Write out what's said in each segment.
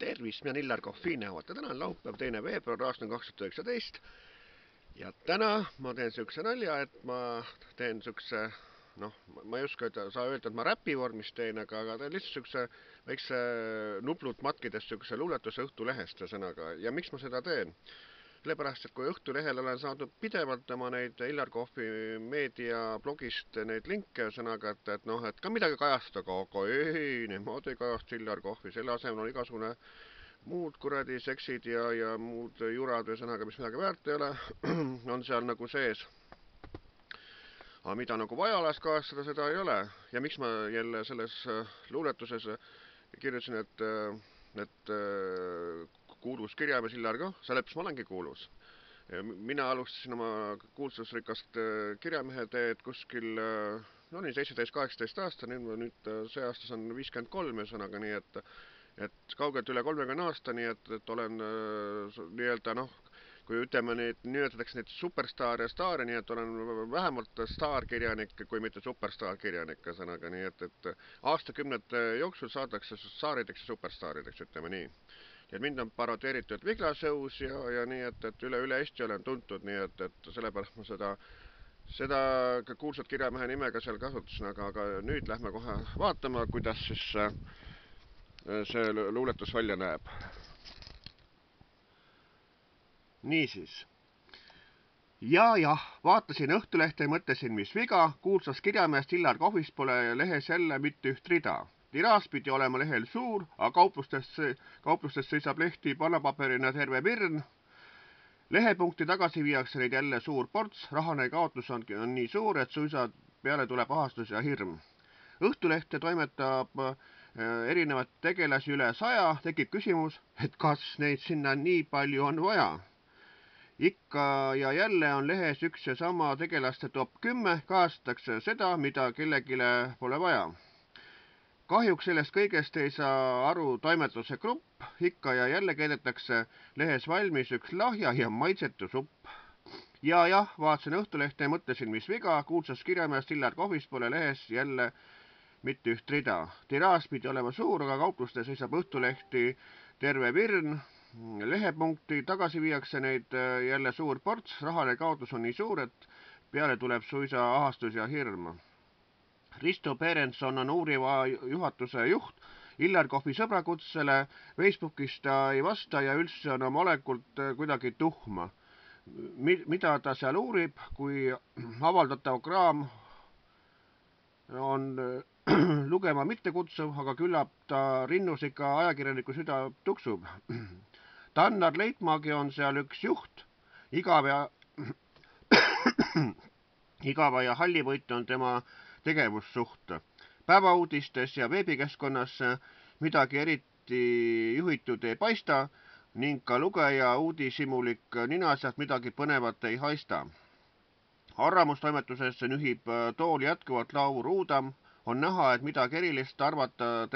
Tervist, mina Illar Kohvine, vaata täna on laupäev, 2. veebruar, aastal 2019 ja täna ma teen sihukese nalja, et ma teen sihukese, noh, ma ei oska saa öelda, et ma räpi vormis teen, aga teen lihtsalt sihukese väikse nuplut matkidest sihukese luuletuse Õhtulehest sõnaga. Ja miks ma seda teen? Sellepärast, et kui Õhtulehel olen saadud pidevalt oma neid Illar Kohvi meedia blogist neid linke sõnaga, et noh, et ka midagi kajastada, aga ei, nemad ei kajasta Illar Kohvi, selle asemel on igasugune muud kuradi seksid ja muud jurad või sõnaga, mis midagi väärt ei ole, on seal nagu sees. Aga mida nagu vaja oleks kajastada, seda ei ole. Ja miks ma jälle selles luuletuses kirjutasin, et kuulus kirjamees Illar Kohv, sellepärast ma olengi kuulus. Mina alustasin oma kuulsusrikast kirjamehe teed kuskil, no nii 17-18 aasta, nüüd see aasta on 53 sõnaga, nii et kaugelt üle 30 aasta, nii et olen nii-öelda, noh, kui ütleme nimetatakse neid superstaar ja staari, nii et olen vähemalt staarkirjanik, kui mitte superstaarkirjanik sõnaga, nii et aastakümnete jooksul saadakse staarideks ja superstaarideks, ütleme nii. Ja mind on parodeeritud Viglasõus ja nii, et üle Eesti olen tuntud, nii et sellepärast ma seda kuulsat kirjamehe nimega seal kasutasin, aga nüüd lähme kohe vaatama, kuidas siis see luuletus välja näeb. Niisiis. Jah, vaatasin Õhtulehte ja mõtlesin, mis viga, kuulsas kirjamehest Illar Kohvist pole lehes jälle mitte üht rida. Tiraas pidi olema lehel suur, aga kauplustes seisab lehti panapaberina terve virn. Lehepunkti tagasi viiakse neid jälle suur ports, rahane kaotus on nii suur, et suisa peale tuleb ahastus ja hirm. Õhtulehte toimetab erinevat tegelasi üle 100, tekib küsimus, et kas neid sinna nii palju on vaja. Ikka ja jälle on lehes üks ja sama tegelaste top 10, kajastatakse seda, mida kellegile pole vaja. Kahjuks sellest kõigest ei saa aru toimetuse grupp, ikka ja jälle keedetakse lehes valmis üks lahja ja maitsetu supp. Jah, vaatasin Õhtulehte ja mõtlesin, mis viga, kuulsas kirjamehest Illar Kohvist pole lehes jälle mitte üht rida. Tiraas pidi olema suur, aga kauplustes seisab Õhtulehti terve virn. Lehepunkti tagasi viiakse neid jälle suur ports, rahale kaotus on nii suur, et peale tuleb suisa ahastus ja hirm. Risto Perenson on uuriva juhatuse juht. Illar Kohvi sõbrakutsele Facebookis ta ei vasta ja üldse on oma olekult kuidagi tuhma. Mida ta seal uurib, kui avaldatav kraam on lugema mittekutsuv, aga küllap ta rinnus ikka ajakirjaniku süda tuksub. Tannar Leitmaagi on seal üks juht. Igava ja hallivõit on tema tegevussuht. Päevauudistes ja veebikeskkonnas midagi eriti juhitud ei paista ning ka lugeja uudishimulik nina sealt midagi põnevat ei haista. Arvamustoimetuses nühib tool jätkuvalt Laur Uudam. On näha, et midagi erilist arvata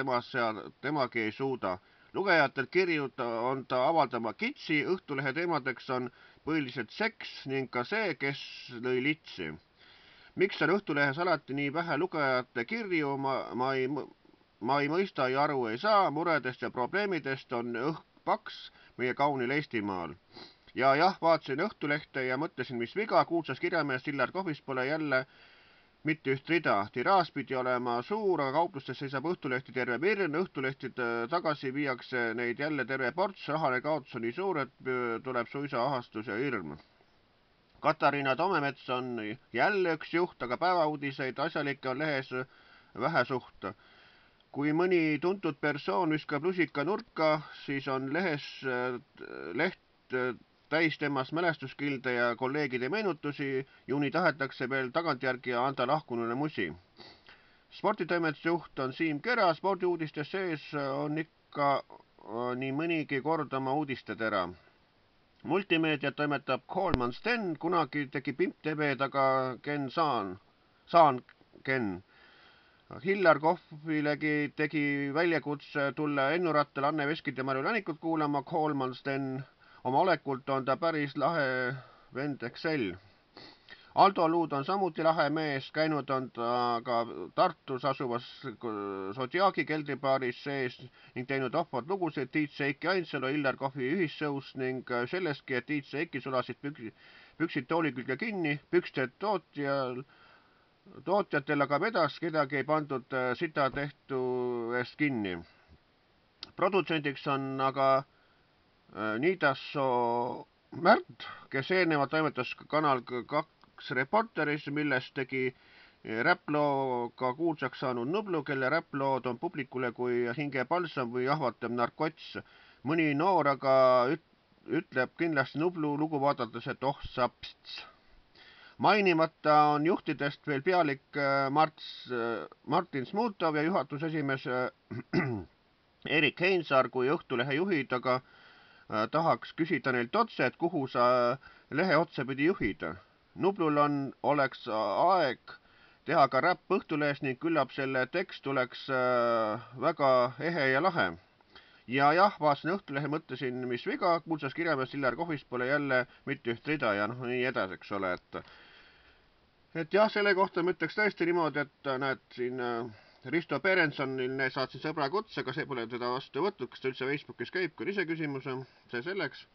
temagi ei suuda. Lugejatelt kirju on ta avaldama kitsi, Õhtulehe teemadeks on põhiliselt seks ning ka see, kes lõi litsi. Miks on Õhtulehes alati nii vähe lugejate kirju, ma ei mõista ja aru ei saa, muredest ja probleemidest on õhk paks meie kaunil Eestimaal. Jah, vaatasin Õhtulehte ja mõtlesin, mis viga, kuulsas kirjamehest Illar Kohvist pole jälle mitte üht rida. Tiraas pidi olema suur, aga kauplustes seisab Õhtulehti terve virn, Õhtulehtide tagasi viiakse neid jälle terve ports, rahane kaotus on nii suur, et tuleb suisa ahastus ja hirm. Katariina Tomemets on jälle üks juht, aga päevauudiseid asjalikke on lehes vähe suht. Kui mõni tuntud persoon viskab lusika nurka, siis on leht täis temast mälestuskilde ja kolleegide meenutusi, juuni tahetakse veel tagantjärgi anda lahkunule musi. Sporditoimetusjuht on Siim Kera, spordiuudistes sees on ikka nii mõnigi kord oma uudistetera. Multimeediat toimetab Coleman Sten, kunagi tegi Pimp TV taga Ken Saan Ken. Illar Kohvilegi tegi väljakutse tulla Ennurattel Anne Veskit ja Marju Länikut kuulama Coleman Sten. Oma olekult on ta päris lahe vend Excel. Aldo Luud on samuti lahe mees, käinud on ta ka Tartus asuvas Zodiaagi keldribaaris sees ning teinud vahvad lugusid Tiit Seiki Ainsalu Illar Kohvi ühissõus ning sellestki, et Tiit Seiki sulasid püksid tooli külge kinni, pükste tootjatel aga vedas, kedagi ei pandud sita tehtu eest kinni. Produtsendiks on aga Niidassoo Märt, kes eelnevalt toimetas Kanal 2 Reporteris, millest tegi räpplooga kuulsaks saanud Nublu, kelle räpplood on publikule kui hingepalsam või ahvatlev narkots. Mõni noor aga ütleb kindlasti Nublu lugu vaadates, et oh sapsts. Mainimata on juhtidest veel pealik Martin Smutov ja juhatusesimees Erik Heinsaar kui Õhtulehe juhid, aga tahaks küsida neilt otse, et kuhu sa lehe otsa pidi juhida. Nublul oleks aeg teha ka räpp Õhtulehes ning küllap selle tekst tuleks väga ehe ja lahe. Ja jah, vaatasin Õhtulehe, mõtlesin, mis viga, kuulsas kirjamees Illar Kohvist pole jälle mitte üht rida ja noh, nii edasi, eks ole, et jah, selle kohta ma ütleks tõesti niimoodi, et näed siin Risto Perensonil saatsin sõbra kutse, aga see pole teda vastu võtnud, kas ta üldse Facebookis käib, kui on ise küsimus, see selleks.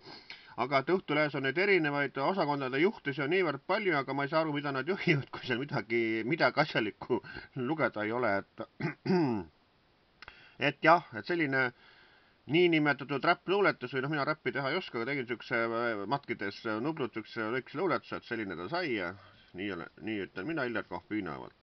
Aga et Õhtulehes on neid erinevaid osakondade juhte, see on niivõrd palju, aga ma ei saa aru, mida nad juhivad, kui seal midagi asjalikku lugeda ei ole. Et jah, et selline niinimetatud räppluuletus või noh, mina räppi teha ei oska, aga tegin siukse matkides Nublut, siukse lõikse luuletuse, et selline ta sai ja nii ütlen mina, Illar Kohv Piinavalt.